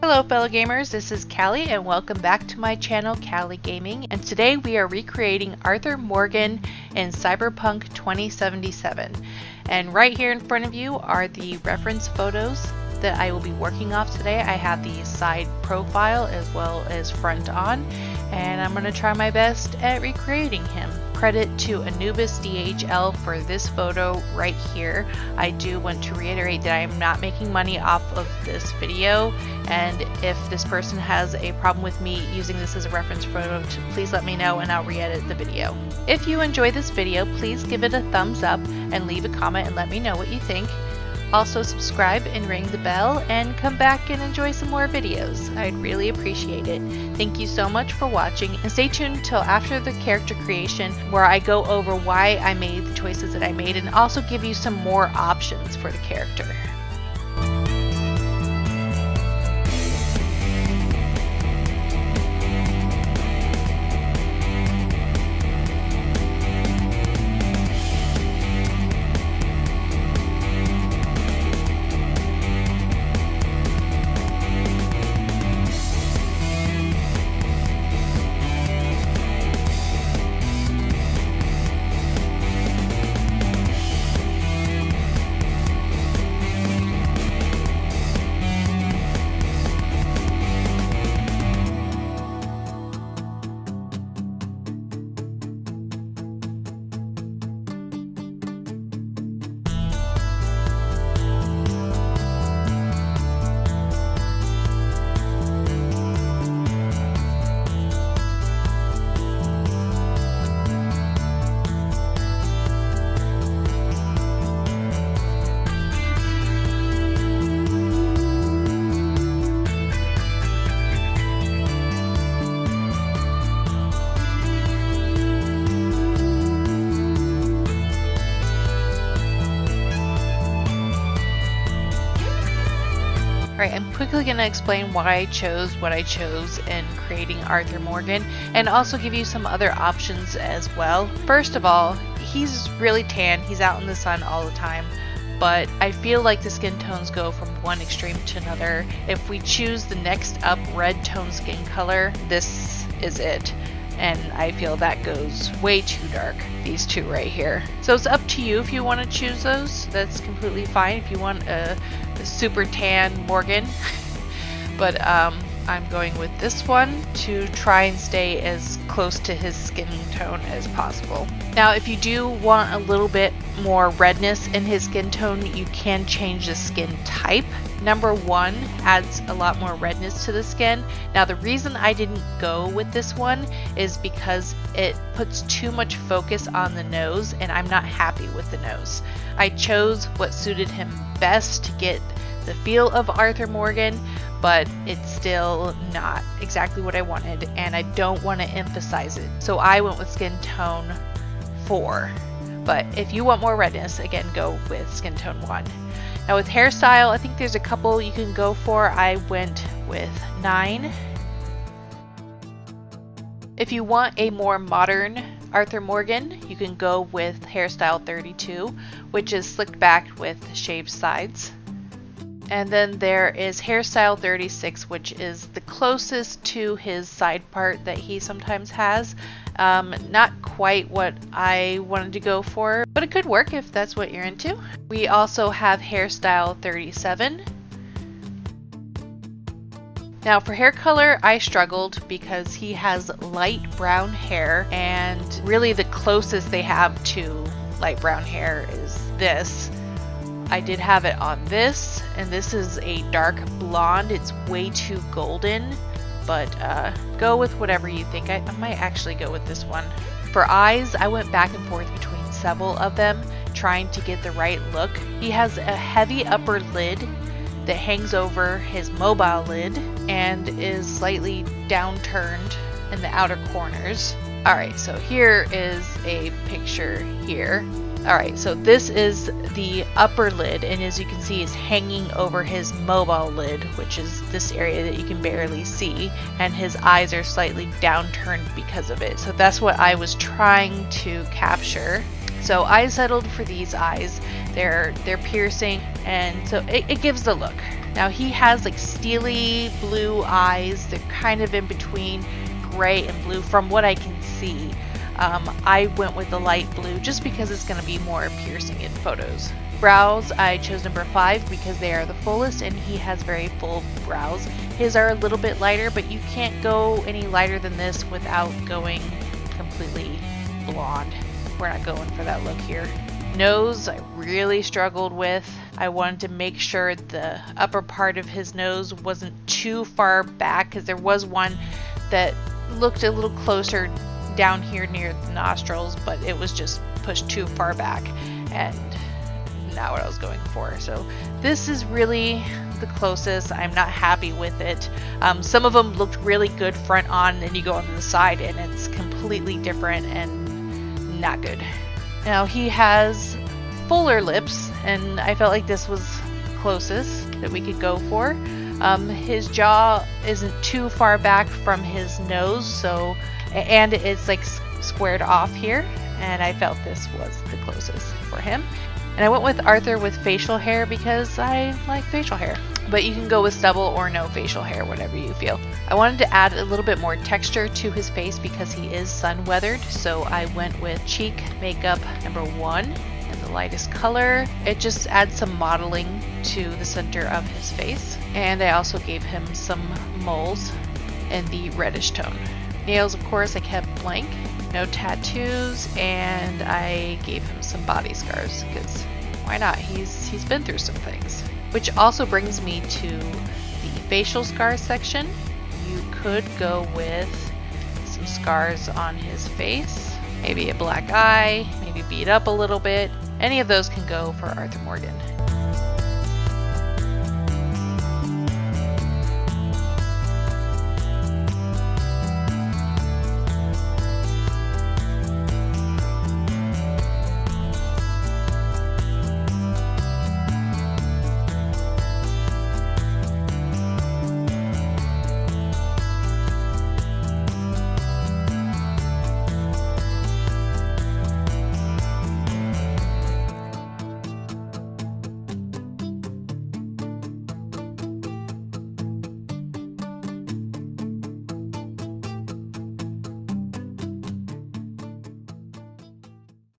Hello fellow gamers, this is Callie and welcome back to my channel Callie Gaming, and today we are recreating Arthur Morgan in Cyberpunk 2077. And right here in front of you are the reference photos that I will be working off today. I have the side profile as well as front on, and I'm going to try my best at recreating him. Credit to Anubis DHL for this photo right here. I do want to reiterate that I am not making money off of this video, and if this person has a problem with me using this as a reference photo, please let me know and I'll re-edit the video. If you enjoy this video, please give it a thumbs up and leave a comment and let me know what you think. Also subscribe and ring the bell and come back and enjoy some more videos. I'd really appreciate it. Thank you so much for watching, and stay tuned till after the character creation where I go over why I made the choices that I made and also give you some more options for the character. Alright, I'm quickly going to explain why I chose what I chose in creating Arthur Morgan, and also give you some other options as well. First of all, he's really tan, he's out in the sun all the time, but I feel like the skin tones go from one extreme to another. If we choose the next up red tone skin color, this is it. And I feel that goes way too dark, these two right here. So it's up to you if you want to choose those. That's completely fine if you want a super tan Morgan. But I'm going with this one to try and stay as close to his skin tone as possible. Now if you do want a little bit more redness in his skin tone, you can change the skin type. Number 1 adds a lot more redness to the skin. Now the reason I didn't go with this one is because it puts too much focus on the nose and I'm not happy with the nose. I chose what suited him best to get the feel of Arthur Morgan, but it's still not exactly what I wanted and I don't want to emphasize it. So I went with skin tone 4. But if you want more redness, again, go with skin tone 1. Now with hairstyle, I think there's a couple you can go for. I went with 9. If you want a more modern Arthur Morgan, you can go with hairstyle 32, which is slicked back with shaved sides. And then there is hairstyle 36, which is the closest to his side part that he sometimes has. Not quite what I wanted to go for, but it could work if that's what you're into. We also have hairstyle 37. Now for hair color, I struggled because he has light brown hair, and really the closest they have to light brown hair is this. I did have it on this, and this is a dark blonde. It's way too golden, but go with whatever you think. I might actually go with this one. For eyes, I went back and forth between several of them, trying to get the right look. He has a heavy upper lid that hangs over his mobile lid and is slightly downturned in the outer corners. Alright, so here is a picture here. Alright, so this is the upper lid, and as you can see, is hanging over his mobile lid, which is this area that you can barely see, and his eyes are slightly downturned because of it. So that's what I was trying to capture. So I settled for these eyes. They're piercing, and so it gives the look. Now he has like steely blue eyes. They're kind of in between gray and blue from what I can see. I went with the light blue just because it's going to be more piercing in photos. Brows, I chose number 5 because they are the fullest and he has very full brows. His are a little bit lighter, but you can't go any lighter than this without going completely blonde. We're not going for that look here. Nose, I really struggled with. I wanted to make sure the upper part of his nose wasn't too far back, because there was one that looked a little closer down here near the nostrils, but it was just pushed too far back and not what I was going for. So this is really the closest. I'm not happy with it. Some of them looked really good front on, and then you go onto the side and it's completely different and not good. Now he has fuller lips, and I felt like this was closest that we could go for. His jaw isn't too far back from his nose, so, and it's like squared off here, and I felt this was the closest for him. And I went with Arthur with facial hair because I like facial hair. But you can go with stubble or no facial hair, whatever you feel. I wanted to add a little bit more texture to his face because he is sun weathered, so I went with cheek makeup number 1 and the lightest color. It just adds some modeling to the center of his face. And I also gave him some moles in the reddish tone. Nails, of course, I kept blank. No tattoos, and I gave him some body scars because why not? He's been through some things. Which also brings me to the facial scars section. You could go with some scars on his face, maybe a black eye, maybe beat up a little bit. Any of those can go for Arthur Morgan.